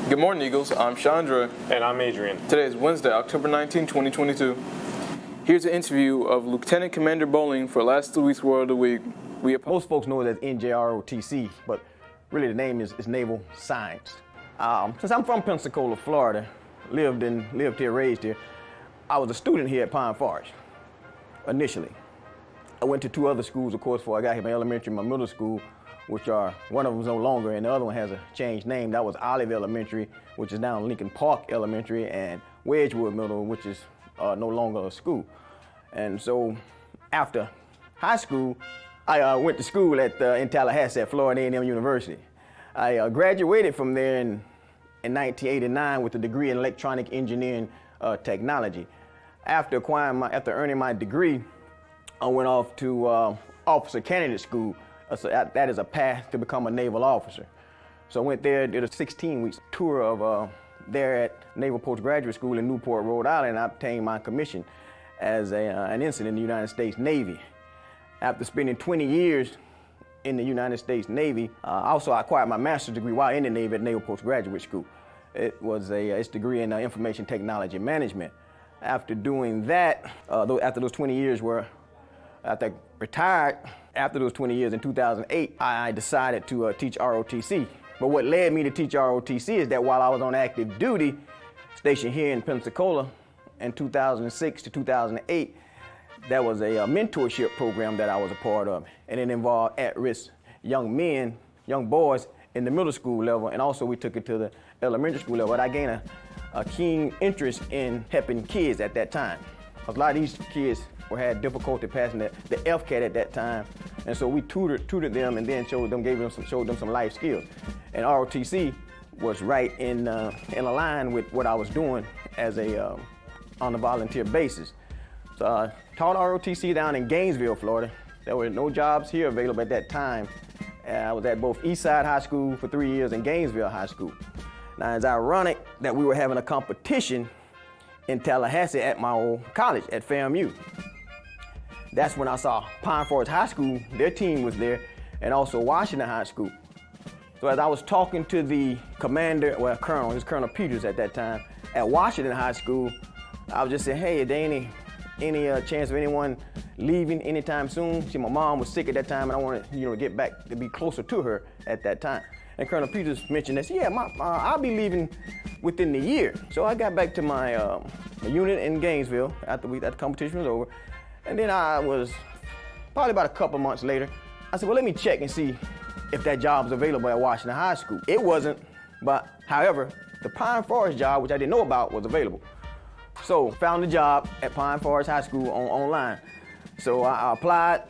Good morning, Eagles. I'm Chandra. And I'm Adrian. Today is Wednesday, October 19, 2022. Here's an interview of Lieutenant Commander Bowling for last 2 weeks' Word of the Week. Most folks know it as NJROTC, but really the name is Naval Science. Since I'm from Pensacola, Florida, lived here, raised here, I was a student here at Pine Forest, initially. I went to two other schools, of course, before I got here, my elementary and my middle school, which are, one of them is no longer, and the other one has a changed name. That was Olive Elementary, which is now Lincoln Park Elementary, and Wedgewood Middle, which is no longer a school. And so after high school, I went to school in Tallahassee at Florida A&M University. I graduated from there in 1989 with a degree in electronic engineering technology. After earning my degree, I went off to officer candidate school. So that is a path to become a naval officer. So I went there, did a 16-week tour of there at Naval Postgraduate School in Newport, Rhode Island, and I obtained my commission as an ensign in the United States Navy. After spending 20 years in the United States Navy, also I acquired my master's degree while in the Navy at Naval Postgraduate School. It was its degree in information technology management. After doing that, after those 20 years after I retired, after those 20 years in 2008, I decided to teach ROTC. But what led me to teach ROTC is that while I was on active duty, stationed here in Pensacola in 2006 to 2008, there was a mentorship program that I was a part of, and it involved at-risk young men, young boys in the middle school level, and also we took it to the elementary school level. But I gained a keen interest in helping kids at that time. A lot of these kids had difficulty passing the FCAT at that time, and so we tutored them and then showed them some life skills. And ROTC was right in line with what I was doing as on a volunteer basis. So I taught ROTC down in Gainesville, Florida. There were no jobs here available at that time. I was at both Eastside High School for 3 years and Gainesville High School. Now it's ironic that we were having a competition in Tallahassee at my old college at FAMU. That's when I saw Pine Forest High School, their team was there, and also Washington High School. So as I was talking to the commander, Colonel, it was Colonel Peters at that time, at Washington High School, I was just saying, hey, is there any chance of anyone leaving anytime soon? See, my mom was sick at that time, and I wanted to get back to be closer to her at that time. And Colonel Peters mentioned this, yeah, I'll be leaving within the year. So I got back to my unit in Gainesville after the competition was over. And then I was, probably about a couple months later, I said, well, let me check and see if that job was available at Washington High School. It wasn't, but however, the Pine Forest job, which I didn't know about, was available. So found the job at Pine Forest High School online. So I applied,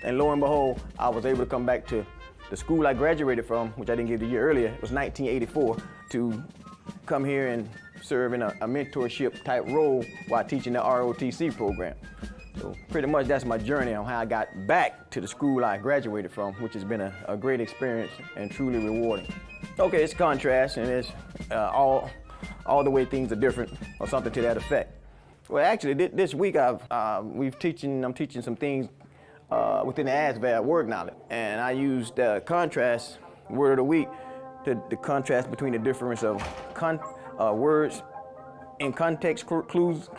and lo and behold, I was able to come back to the school I graduated from, which I didn't give the year earlier. It was 1984, to come here and serve in a mentorship type role while teaching the ROTC program. So pretty much that's my journey on how I got back to the school I graduated from, which has been a great experience and truly rewarding. Okay, it's contrast, and it's all the way things are different, or something to that effect. Well, actually, this week I'm teaching some things within the ASVAB word knowledge, and I used contrast word of the week to the contrast between the difference of words in context clues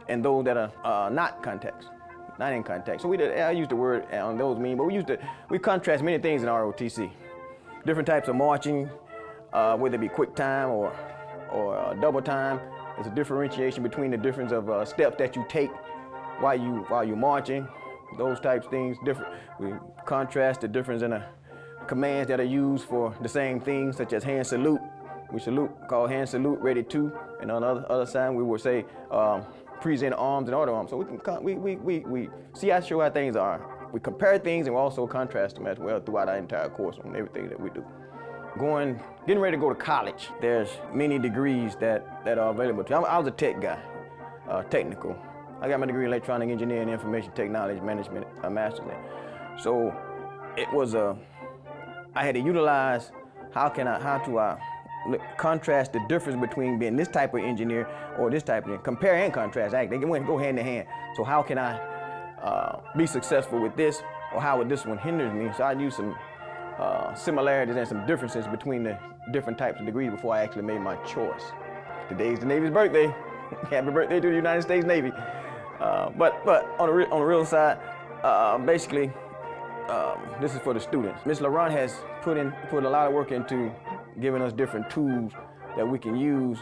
and those that are not in context. So I used the word on those mean, but we contrast many things in ROTC. Different types of marching, whether it be quick time or double time. There's a differentiation between the difference of steps that you take while you're marching. Those types of things. We contrast the difference in the commands that are used for the same things, such as hand salute. We salute, call hand salute, ready to, and on the other side we would say present arms and order arms. So we see how things are. We compare things, and we also contrast them as well throughout our entire course on everything that we do. Getting ready to go to college, there's many degrees that are available to you. I was a tech guy, technical. I got my degree in electronic engineering and information technology management, a master's in. So it was I had to utilize how to contrast the difference between being this type of engineer or this type of engineer. Compare and contrast, they go hand in hand. So how can I be successful with this, or how would this one hinder me? So I use some similarities and some differences between the different types of degrees before I actually made my choice. Today's the Navy's birthday. Happy birthday to the United States Navy. But on the real side, basically, this is for the students. Ms. Laurent has put a lot of work into giving us different tools that we can use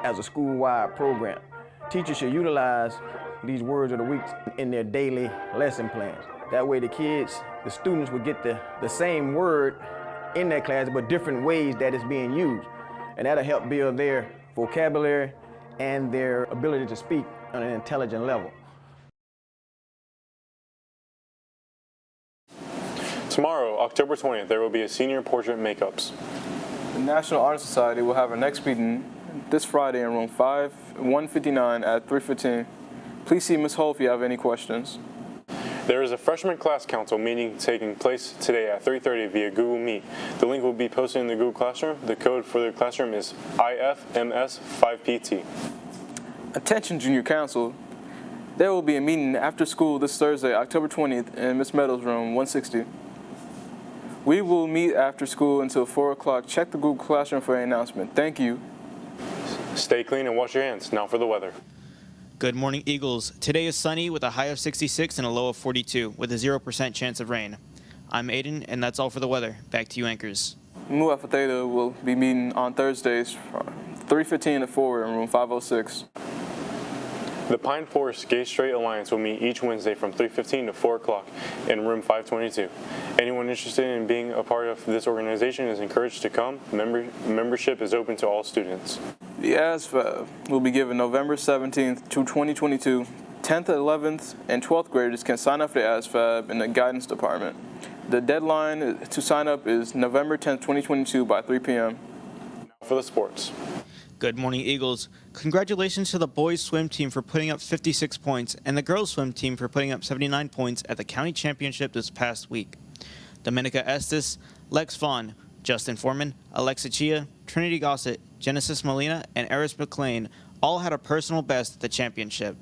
as a school-wide program. Teachers should utilize these words of the week in their daily lesson plans. That way the kids, the students, would get the same word in their class, but different ways that it's being used. And that'll help build their vocabulary and their ability to speak on an intelligent level. Tomorrow, October 20th, there will be a senior portrait makeups. The National Honor Society will have our next meeting this Friday in room 159 at 3:15. Please see Ms. Hull if you have any questions. There is a freshman class council meeting taking place today at 3:30 via Google Meet. The link will be posted in the Google Classroom. The code for the classroom is IFMS5PT. Attention Junior Council. There will be a meeting after school this Thursday, October 20th in Ms. Meadows' room 160. We will meet after school until 4 o'clock. Check the Google Classroom for an announcement. Thank you. Stay clean and wash your hands. Now for the weather. Good morning, Eagles. Today is sunny with a high of 66 and a low of 42 with a 0% chance of rain. I'm Aiden, and that's all for the weather. Back to you, anchors. Mu Alpha Theta will be meeting on Thursdays from 3:15 to 4 in room 506. The Pine Forest Gay Straight Alliance will meet each Wednesday from 3:15 to 4 o'clock in room 522. Anyone interested in being a part of this organization is encouraged to come. Membership is open to all students. The ASVAB will be given November 17th to 2022. 10th, 11th, and 12th graders can sign up for the ASVAB in the guidance department. The deadline to sign up is November 10th, 2022 by 3 p.m. Now for the sports. Good morning, Eagles. Congratulations to the boys swim team for putting up 56 points and the girls swim team for putting up 79 points at the county championship this past week. Domenica Estes, Lex Vaughn, Justin Foreman, Alexa Chia, Trinity Gossett, Genesis Molina, and Eris McLean all had a personal best at the championship.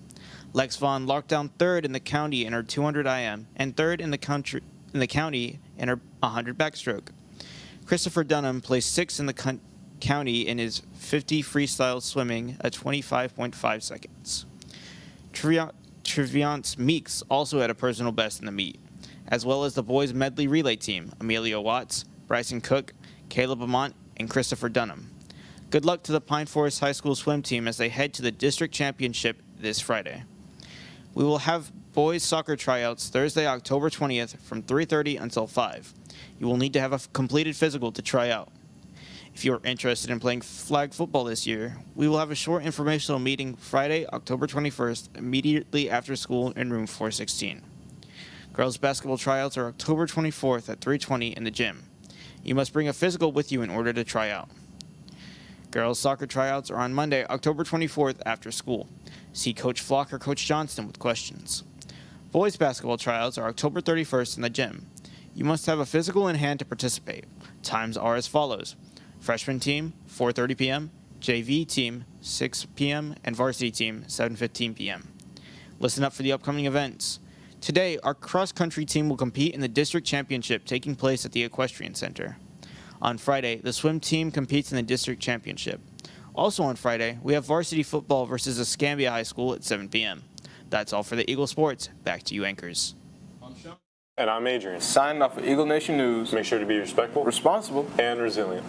Lex Vaughn locked down third in the county in her 200 IM and third in the county in her 100 backstroke. Christopher Dunham placed sixth in the county in his 50 freestyle swimming at 25.5 seconds. Treviance Meeks also had a personal best in the meet, as well as the boys medley relay team, Amelia Watts, Bryson Cook, Caleb Amont, and Christopher Dunham. Good luck to the Pine Forest High School swim team as they head to the district championship this Friday. We will have boys soccer tryouts Thursday, October 20th from 3:30 until 5. You will need to have a completed physical to try out. If you are interested in playing flag football this year, we will have a short informational meeting Friday, October 21st, immediately after school in room 416. Girls basketball tryouts are October 24th at 3:20 in the gym. You must bring a physical with you in order to try out. Girls soccer tryouts are on Monday, October 24th after school. See Coach Flock or Coach Johnston with questions. Boys basketball tryouts are October 31st in the gym. You must have a physical in hand to participate. Times are as follows. Freshman team, 4:30 p.m., JV team, 6 p.m., and varsity team, 7:15 p.m. Listen up for the upcoming events. Today, our cross-country team will compete in the district championship taking place at the Equestrian Center. On Friday, the swim team competes in the district championship. Also on Friday, we have varsity football versus Escambia High School at 7 p.m. That's all for the Eagle Sports. Back to you, anchors. And I'm Adrian. Signing off for Eagle Nation News. Make sure to be respectful, Responsible, and resilient.